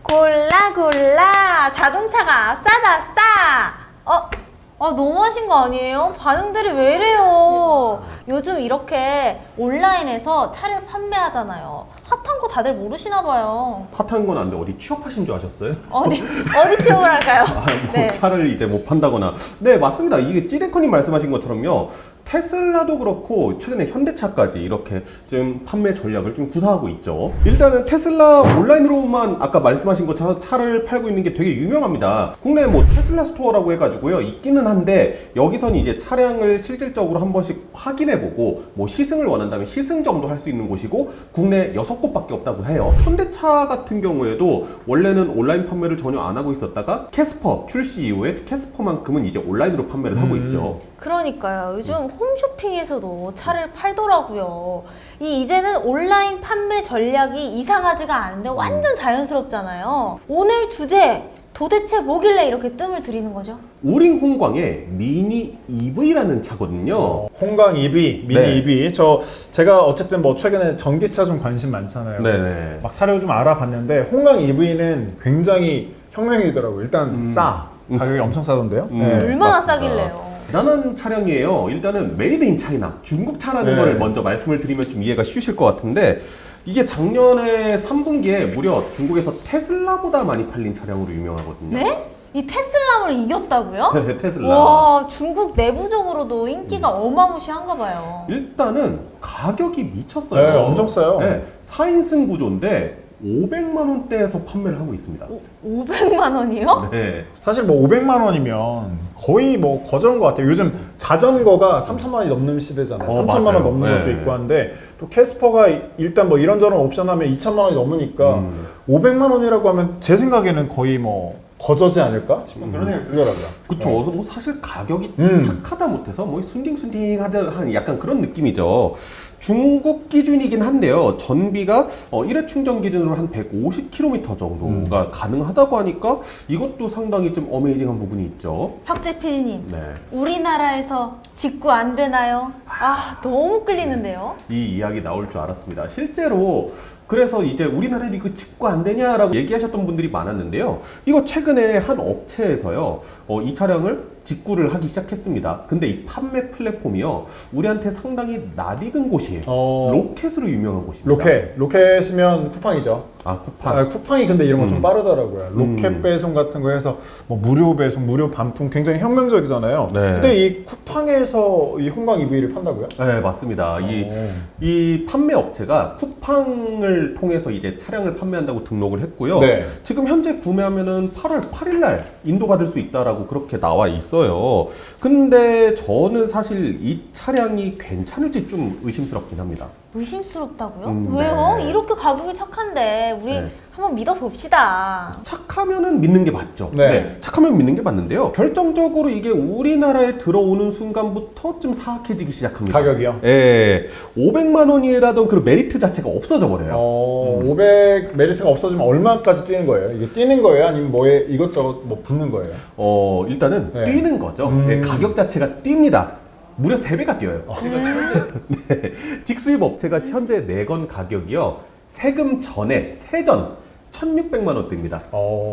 골라 골라 자동차가 싸다 싸. 너무하신 거 아니에요? 반응들이 왜 이래요? 요즘 이렇게 온라인에서 차를 판매하잖아요. 핫한 거 다들 모르시나 봐요. 핫한 건 안 돼. 어디 취업하신 줄 아셨어요? 어디 취업을 할까요? 네. 차를 이제 못 판다거나. 네, 맞습니다. 이게 찌레커님 말씀하신 것처럼요. 테슬라도 그렇고 최근에 현대차까지 이렇게 좀 판매 전략을 좀 구사하고 있죠. 일단은 테슬라 온라인으로만 아까 말씀하신 것처럼 차를 팔고 있는 게 되게 유명합니다. 국내에 뭐 테슬라 스토어라고 해가지고요 있기는 한데 여기서는 이제 차량을 실질적으로 한 번씩 확인해보고 뭐 시승을 원한다면 시승 정도 할 수 있는 곳이고 국내 6곳밖에 없다고 해요. 현대차 같은 경우에도 원래는 온라인 판매를 전혀 안 하고 있었다가 캐스퍼 출시 이후에 캐스퍼만큼은 이제 온라인으로 판매를 하고 있죠. 그러니까요. 요즘 홈쇼핑에서도 차를 팔더라고요. 이제는 온라인 판매 전략이 이상하지가 않은데 완전 자연스럽잖아요. 오늘 주제 도대체 뭐길래 이렇게 뜸을 들이는 거죠? 우링 홍광의 미니 EV라는 차거든요. 홍광 EV, 미니 네. EV. 제가 어쨌든 뭐 최근에 전기차 좀 관심 많잖아요. 네네. 막 사료 좀 알아봤는데 홍광 EV는 굉장히 혁명이더라고요. 일단 싸. 가격이 엄청 싸던데요. 얼마나 맞습니다. 싸길래요? 대단한 차량이에요. 일단은 메이드 인 차이나 중국 차라는 네. 걸 먼저 말씀을 드리면 좀 이해가 쉬우실 것 같은데 이게 작년에 3분기에 무려 중국에서 테슬라보다 많이 팔린 차량으로 유명하거든요. 네? 이 테슬라를 이겼다고요? 네, 테슬라. 와, 중국 내부적으로도 인기가 어마무시한가 봐요. 일단은 가격이 미쳤어요. 네, 엄청 싸요. 네, 4인승 구조인데 500만 원대에서 판매를 하고 있습니다. 500만 원이요? 네. 사실 뭐 500만 원이면 거의 뭐 거저인 것 같아요. 요즘 자전거가 3천만 원이 넘는 시대잖아요. 3천만 맞아요. 원 넘는 것도 네. 있고 한데 또 캐스퍼가 일단 뭐 이런저런 옵션 하면 2천만 원이 넘으니까 500만 원이라고 하면 제 생각에는 거의 뭐 거저지 않을까 싶은 그런 생각이 들더라고요. 그쵸. 뭐 사실 가격이 음. 착하다 못해서 뭐 순딩순딩하다 약간 그런 느낌이죠. 중국 기준이긴 한데요. 전비가 1회 충전 기준으로 한 150km 정도가 가능하다고 하니까 이것도 상당히 좀 어메이징한 부분이 있죠. 박재 PD님, 네. 우리나라에서 직구 안 되나요? 너무 끌리는데요? 이 이야기 나올 줄 알았습니다. 실제로 그래서 이제 우리나라에 이거 직구 안 되냐라고 얘기하셨던 분들이 많았는데요. 이거 최근에 한 업체에서요, 이 차량을 직구를 하기 시작했습니다. 근데 이 판매 플랫폼이요, 우리한테 상당히 낯익은 곳이에요. 로켓으로 유명한 곳입니다. 로켓이면 쿠팡이죠. 쿠팡. 쿠팡이 근데 이런 거 좀 빠르더라고요. 로켓 배송 같은 거 해서 뭐 무료 배송, 무료 반품 굉장히 혁명적이잖아요. 네. 근데 이 쿠팡에서 이 홍광 EV를 판다고요? 네, 맞습니다. 이 판매 업체가 쿠팡을 통해서 이제 차량을 판매한다고 등록을 했고요. 네. 지금 현재 구매하면은 8월 8일 날 인도받을 수 있다라고 그렇게 나와 있어요. 근데 저는 사실 이 차량이 괜찮을지 좀 의심스럽긴 합니다. 의심스럽다고요? 왜요? 네. 이렇게 가격이 착한데 우리 네. 한번 믿어봅시다. 착하면은 믿는 게 맞죠. 네. 착하면 믿는 게 맞는데요. 결정적으로 이게 우리나라에 들어오는 순간부터 좀 사악해지기 시작합니다. 가격이요? 예. 500만 원이라던 그 메리트 자체가 없어져 버려요. 500 메리트가 없어지면 얼마까지 뛰는 거예요? 이게 뛰는 거예요? 아니면 뭐에 이것저것 뭐 붙는 거예요? 일단은 네. 뛰는 거죠. 예, 가격 자체가 뜁니다. 무려 3배가 뛰어요. 네. 직수입 업체가 현재 내건 가격이요. 세금 전에 세전 1,600만 원대입니다.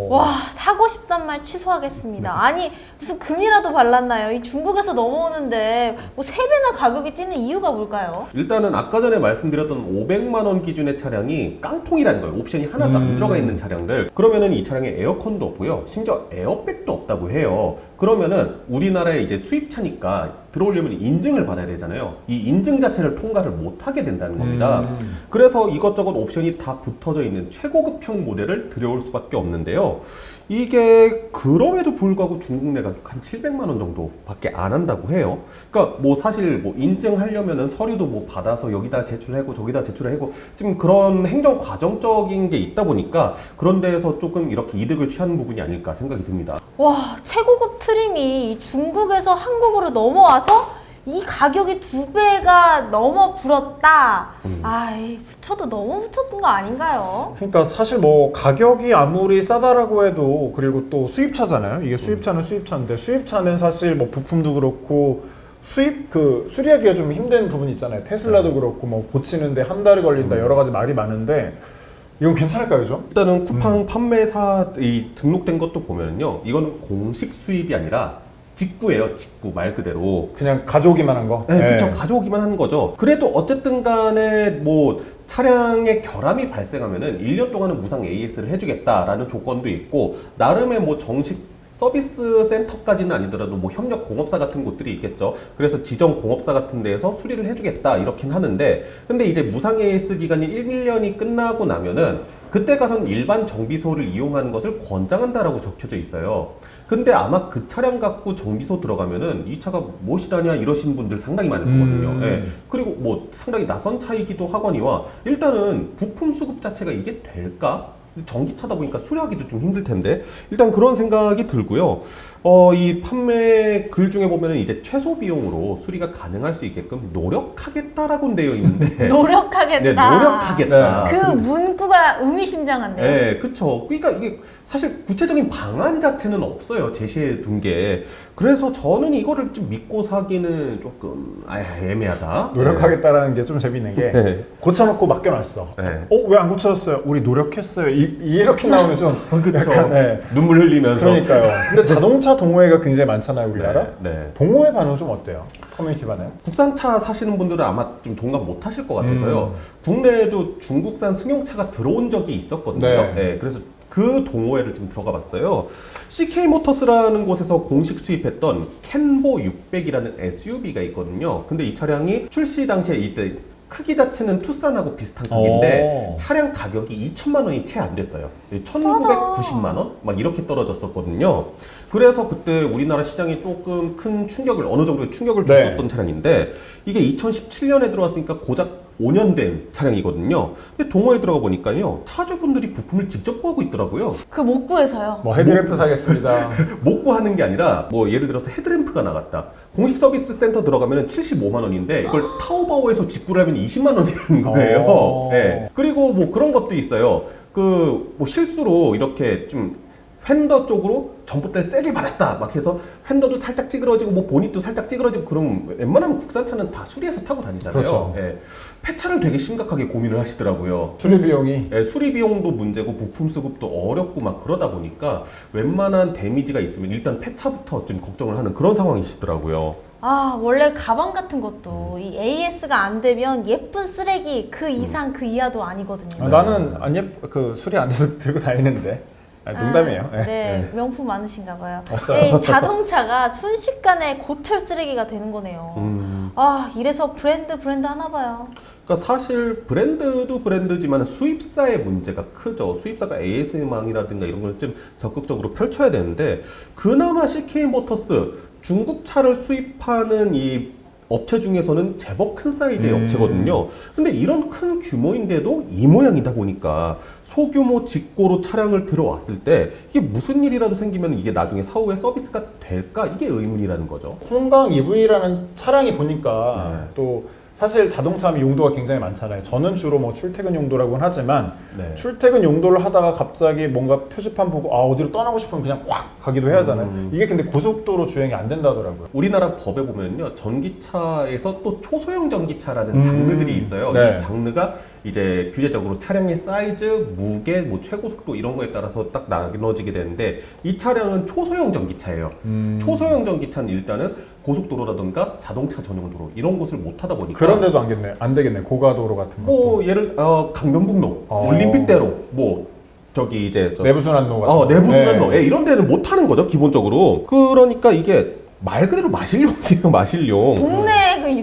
와, 사고 싶단 말 취소하겠습니다. 아니, 무슨 금이라도 발랐나요? 이 중국에서 넘어오는데 뭐 3배나 가격이 뛰는 이유가 뭘까요? 일단은 아까 전에 말씀드렸던 500만 원 기준의 차량이 깡통이라는 거예요. 옵션이 하나도 안 들어가 있는 차량들. 그러면은 이 차량에 에어컨도 없고요. 심지어 에어백도 없다고 해요. 그러면은 우리나라에 이제 수입차니까 들어오려면 인증을 받아야 되잖아요. 이 인증 자체를 통과를 못 하게 된다는 겁니다. 그래서 이것저것 옵션이 다 붙어져 있는 최고급형 모델을 들여올 수밖에 없는데요. 이게 그럼에도 불구하고 중국 내 가격 한 700만 원 정도밖에 안 한다고 해요. 그러니까 뭐 사실 뭐 인증하려면은 서류도 뭐 받아서 여기다 제출하고 저기다 제출하고 좀 그런 행정 과정적인 게 있다 보니까 그런 데에서 조금 이렇게 이득을 취하는 부분이 아닐까 생각이 듭니다. 와, 최고급 트림이 중국에서 한국으로 넘어와서 이 가격이 2배가 넘어 불었다. 붙여도 너무 붙였던 거 아닌가요? 그러니까 사실 뭐 가격이 아무리 싸다라고 해도 그리고 또 수입차잖아요. 이게 수입차는 수입차인데 수입차는 사실 뭐 부품도 그렇고 수리하기가 좀 힘든 부분이 있잖아요. 테슬라도 그렇고 뭐 고치는데 한 달이 걸린다 여러 가지 말이 많은데 이건 괜찮을까요, 좀? 일단은 쿠팡 판매사 이 등록된 것도 보면은요, 이거는 공식 수입이 아니라 직구예요. 직구 말 그대로. 그냥 가져오기만 한 거? 네, 그렇죠. 가져오기만 하는 거죠. 그래도 어쨌든 간에 뭐 차량에 결함이 발생하면은 1년 동안은 무상 AS를 해주겠다라는 조건도 있고, 나름의 뭐 정식 서비스 센터까지는 아니더라도 뭐 협력 공업사 같은 곳들이 있겠죠. 그래서 지정 공업사 같은 데에서 수리를 해주겠다 이렇긴 하는데, 근데 이제 무상 AS 기간이 1년이 끝나고 나면은 그때 가서는 일반 정비소를 이용하는 것을 권장한다라고 적혀져 있어요. 근데 아마 그 차량 갖고 정비소 들어가면은 이 차가 무엇이다냐 이러신 분들 상당히 많을 거거든요. 예. 그리고 뭐 상당히 낯선 차이기도 하거니와, 일단은 부품 수급 자체가 이게 될까? 전기차다 보니까 수리하기도 좀 힘들 텐데, 일단 그런 생각이 들고요. 이 판매 글 중에 보면은 이제 최소 비용으로 수리가 가능할 수 있게끔 노력하겠다라고 되어 있는데 노력하겠다. 네, 노력하겠다. 그 문구가 의미심장한데요. 네, 그쵸. 그러니까 이게 사실 구체적인 방안 자체는 없어요. 제시해 둔 게. 그래서 저는 이거를 좀 믿고 사기는 조금 애매하다. 노력하겠다라는 게 좀 재밌는 게 네. 고쳐놓고 맡겨놨어. 네. 왜 안 고쳐졌어요? 우리 노력했어요. 이렇게 나오면 좀 그쵸. 약간, 네. 눈물 흘리면서. 그러니까요. 근데 자동차 동호회가 굉장히 많잖아요, 우리나라. 네. 동호회 반응 좀 어때요? 커뮤니티 반응? 국산차 사시는 분들은 아마 좀 동감 못 하실 것 같아서요. 국내에도 중국산 승용차가 들어온 적이 있었거든요. 네. 네, 그래서 그 동호회를 좀 들어가 봤어요. CK 모터스라는 곳에서 공식 수입했던 캔보 600이라는 SUV가 있거든요. 근데 이 차량이 출시 당시에 이때 크기 자체는 투싼하고 비슷한 크기인데 차량 가격이 2천만 원이 채 안 됐어요. 1,990만 원? 막 이렇게 떨어졌었거든요. 그래서 그때 우리나라 시장에 조금 큰 충격을, 어느 정도의 충격을 줬었던 네. 차량인데, 이게 2017년에 들어왔으니까 고작 5년 된 차량이거든요. 근데 동호회 들어가 보니까요, 차주분들이 부품을 직접 구하고 있더라고요. 그 못 구해서요. 뭐 헤드램프 사겠습니다. 못 구하는 게 아니라, 뭐 예를 들어서 헤드램프가 나갔다. 공식 서비스 센터 들어가면 75만 원인데 이걸 타오바오에서 직구를 하면 20만 원이 되는 거예요. 네. 그리고 뭐 그런 것도 있어요. 그 뭐 실수로 이렇게 좀 휀더 쪽으로 전봇대를 세게 받았다 막 해서 휀더도 살짝 찌그러지고 뭐 보닛도 살짝 찌그러지고, 그럼 웬만하면 국산차는 다 수리해서 타고 다니잖아요. 그렇죠. 예. 폐차를 되게 심각하게 고민을 하시더라고요. 수리 비용이. 예, 수리 비용도 문제고 부품 수급도 어렵고 막 그러다 보니까 웬만한 데미지가 있으면 일단 폐차부터 좀 걱정을 하는 그런 상황이시더라고요. 아, 원래 가방 같은 것도 이 AS가 안 되면 예쁜 쓰레기 그 이상 그 이하도 아니거든요. 나는 그 수리 안 돼서 들고 다니는데. 농담이에요. 아, 네, 명품 많으신가 봐요. 없어요. 이 자동차가 순식간에 고철 쓰레기가 되는 거네요. 아, 이래서 브랜드 하나 봐요. 그러니까 사실 브랜드도 브랜드지만 수입사의 문제가 크죠. 수입사가 AS망이라든가 이런 걸 좀 적극적으로 펼쳐야 되는데, 그나마 CK 모터스 중국 차를 수입하는 이 업체 중에서는 제법 큰 사이즈의 업체거든요. 근데 이런 큰 규모인데도 이 모양이다 보니까 소규모 직고로 차량을 들어왔을 때 이게 무슨 일이라도 생기면 이게 나중에 사후에 서비스가 될까? 이게 의문이라는 거죠. 송강 EV라는 차량이 보니까 네. 또 사실 자동차 하면 용도가 굉장히 많잖아요. 저는 주로 뭐 출퇴근 용도라고는 하지만 네. 출퇴근 용도를 하다가 갑자기 뭔가 표지판 보고 어디로 떠나고 싶으면 그냥 확 가기도 해야 하잖아요. 이게 근데 고속도로 주행이 안 된다더라고요. 우리나라 법에 보면요, 전기차에서 또 초소형 전기차라는 장르들이 있어요. 네. 이 장르가 이제 규제적으로 차량의 사이즈, 무게, 뭐 최고 속도 이런 거에 따라서 딱 나눠지게 되는데, 이 차량은 초소형 전기차예요. 초소형 전기차는 일단은 고속도로라든가 자동차 전용 도로 이런 곳을 못 하다 보니까, 그런데도 안 되겠네. 고가도로 같은 거. 뭐 예를 강변북로, 올림픽대로, 뭐 저기 이제 내부순환로 같은 내부순환로, 네. 예, 이런 데는 못 하는 거죠 기본적으로. 그러니까 이게 말 그대로 마실용이에요, 마실용.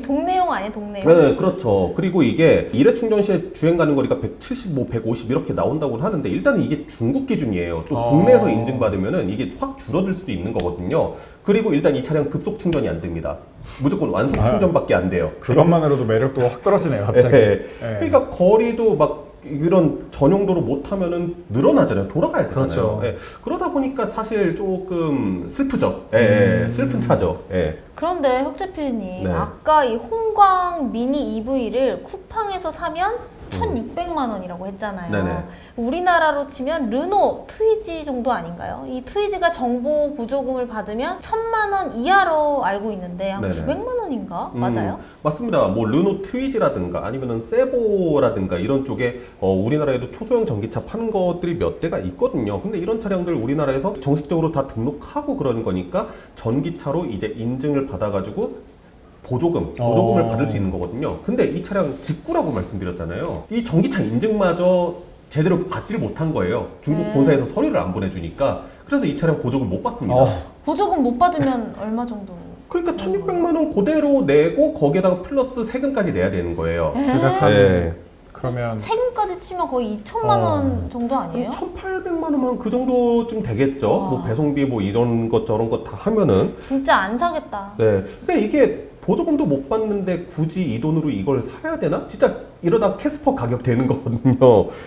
동네용 아니에요, 동네용? 네, 그렇죠. 그리고 이게 일회 충전 시에 주행 가는 거리가 175, 150 이렇게 나온다고 하는데, 일단은 이게 중국 기준이에요. 또 국내에서 인증받으면은 이게 확 줄어들 수도 있는 거거든요. 그리고 일단 이 차량 급속 충전이 안 됩니다. 무조건 완속 충전밖에 안 돼요. 그것만으로도 매력도가 확 떨어지네요, 갑자기. 네. 네. 그러니까 거리도 막 이런 전용도로 못 하면은 늘어나잖아요. 돌아가야 되잖아요. 그렇죠. 예. 그러다 보니까 사실 조금 슬프죠. 예, 슬픈 차죠. 예. 그런데 혁재 PD님, 네. 아까 이 홍광 미니 EV를 쿠팡에서 사면 1,600만 원이라고 했잖아요. 네네. 우리나라로 치면 르노 트위지 정도 아닌가요? 이 트위지가 정보 보조금을 받으면 1,000만 원 이하로 알고 있는데 한 네네. 900만 원인가? 맞아요? 맞습니다. 뭐 르노 트위지라든가 아니면은 세보라든가 이런 쪽에 우리나라에도 초소형 전기차 파는 것들이 몇 대가 있거든요. 근데 이런 차량들 우리나라에서 정식적으로 다 등록하고 그러는 거니까 전기차로 이제 인증을 받아가지고 보조금을 받을 수 있는 거거든요. 근데 이 차량 직구라고 말씀드렸잖아요. 이 전기차 인증마저 제대로 받지를 못한 거예요. 중국 본사에서 서류를 안 보내주니까. 그래서 이 차량 보조금 못 받습니다. 보조금 못 받으면 얼마 정도? 그러니까 1,600만 원 그대로 내고 거기에다가 플러스 세금까지 내야 되는 거예요. 네. 그러면 세금까지 치면 거의 2천만 원 정도 아니에요? 1,800만 원만 그 정도쯤 되겠죠. 뭐 배송비 뭐 이런 것 저런 것 다 하면은. 진짜 안 사겠다. 네. 그러니까 이게 보조금도 못 받는데 굳이 이 돈으로 이걸 사야 되나? 진짜 이러다 캐스퍼 가격 되는 거거든요.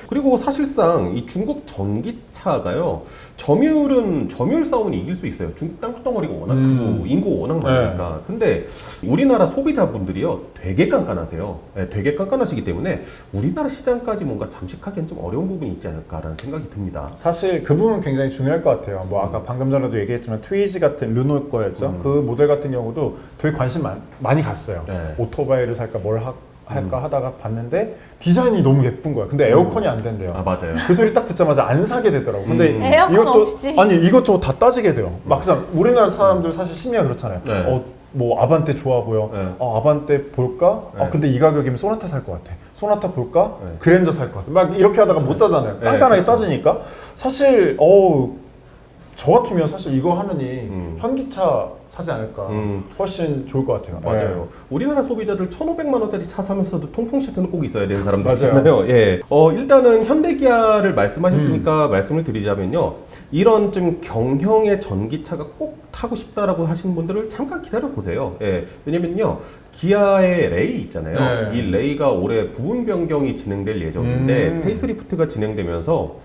그리고 사실상 이 중국 전기차가요. 점유율 싸움은 이길 수 있어요. 중국 땅덩어리가 워낙 크고 인구가 워낙 많으니까. 근데 우리나라 소비자분들이요. 되게 깐깐하세요. 네, 되게 깐깐하시기 때문에 우리나라 시장까지 뭔가 잠식하기엔 좀 어려운 부분이 있지 않을까라는 생각이 듭니다. 사실 그 부분 굉장히 중요할 것 같아요. 뭐 아까 방금 전에도 얘기했지만 트위지 같은 르노 거였죠. 그 모델 같은 경우도 되게 관심 많이 갔어요. 네. 오토바이를 살까 뭘 할까 하다가 봤는데 디자인이 너무 예쁜 거야. 근데 에어컨이 안 된대요. 아, 맞아요. 그 소리 딱 듣자마자 안 사게 되더라고. 근데 에어컨 없이. 아니 이것저것 다 따지게 돼요. 막상 우리나라 사람들 사실 심리가 그렇잖아요. 네. 뭐 아반떼 좋아 보여. 네. 아반떼 볼까? 네. 근데 이 가격이면 소나타 살 것 같아. 소나타 볼까? 네. 그랜저 살 것 같아. 막 이렇게 하다가 못 사잖아요. 네, 깐깐하게 그렇죠. 따지니까 사실 저 같으면 사실 이거 하느니 현기차 사지 않을까. 훨씬 좋을 것 같아요. 맞아요. 우리나라 소비자들 1,500만 원짜리 차 사면서도 통풍 시트는 꼭 있어야 되는 사람들 맞아요. 있잖아요. 예. 일단은 현대기아를 말씀하셨으니까 말씀을 드리자면요. 이런 좀 경형의 전기차가 꼭 타고 싶다라고 하시는 분들을 잠깐 기다려 보세요. 예. 왜냐면요. 기아의 레이 있잖아요. 네. 이 레이가 올해 부분 변경이 진행될 예정인데 페이스리프트가 진행되면서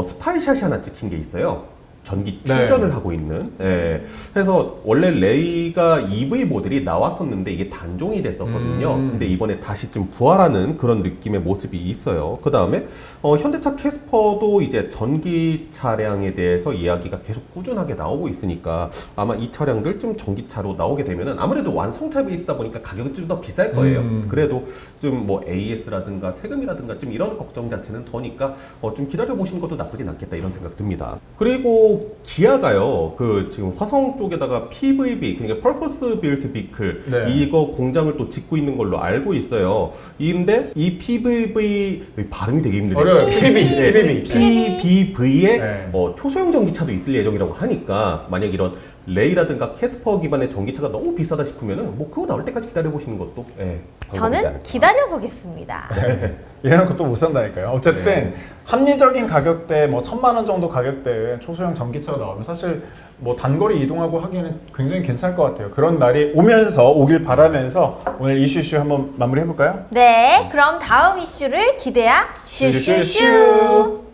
스파이샷이 하나 찍힌 게 있어요. 전기 충전을 하고 있는. 예. 그래서 원래 레이가 EV 모델이 나왔었는데 이게 단종이 됐었거든요. 근데 이번에 다시 좀 부활하는 그런 느낌의 모습이 있어요. 그 다음에 현대차 캐스퍼도 이제 전기 차량에 대해서 이야기가 계속 꾸준하게 나오고 있으니까 아마 이 차량들 좀 전기차로 나오게 되면은 아무래도 완성차 베이스다 보니까 가격이 좀 더 비쌀 거예요. 그래도 좀 뭐 AS라든가 세금이라든가 좀 이런 걱정 자체는 더니까 좀 기다려 보시는 것도 나쁘진 않겠다 이런 생각 듭니다. 그리고 기아가요, 그 지금 화성 쪽에다가 PVB, 그러니까 Purpose Built Vehicle, 네. 이거 공장을 또 짓고 있는 걸로 알고 있어요. 근데 이 PVV 발음이 되게 힘들어요. 어려워요. PVV에 네. 초소형 전기차도 있을 예정이라고 하니까 만약 이런 레이라든가 캐스퍼 기반의 전기차가 너무 비싸다 싶으면은 뭐 그거 나올 때까지 기다려 보시는 것도 방법이지 저는 않을까. 기다려 보겠습니다. 이래놓고 또 못 산다니까요. 어쨌든 합리적인 가격대, 뭐 1,000만 원 정도 가격대에 초소형 전기차가 나오면 사실 뭐 단거리 이동하고 하기에는 굉장히 괜찮을 것 같아요. 그런 날이 오길 바라면서 오늘 이슈 한번 마무리 해볼까요? 네, 그럼 다음 이슈를 기대야 슈슈슈. 슈슈슈.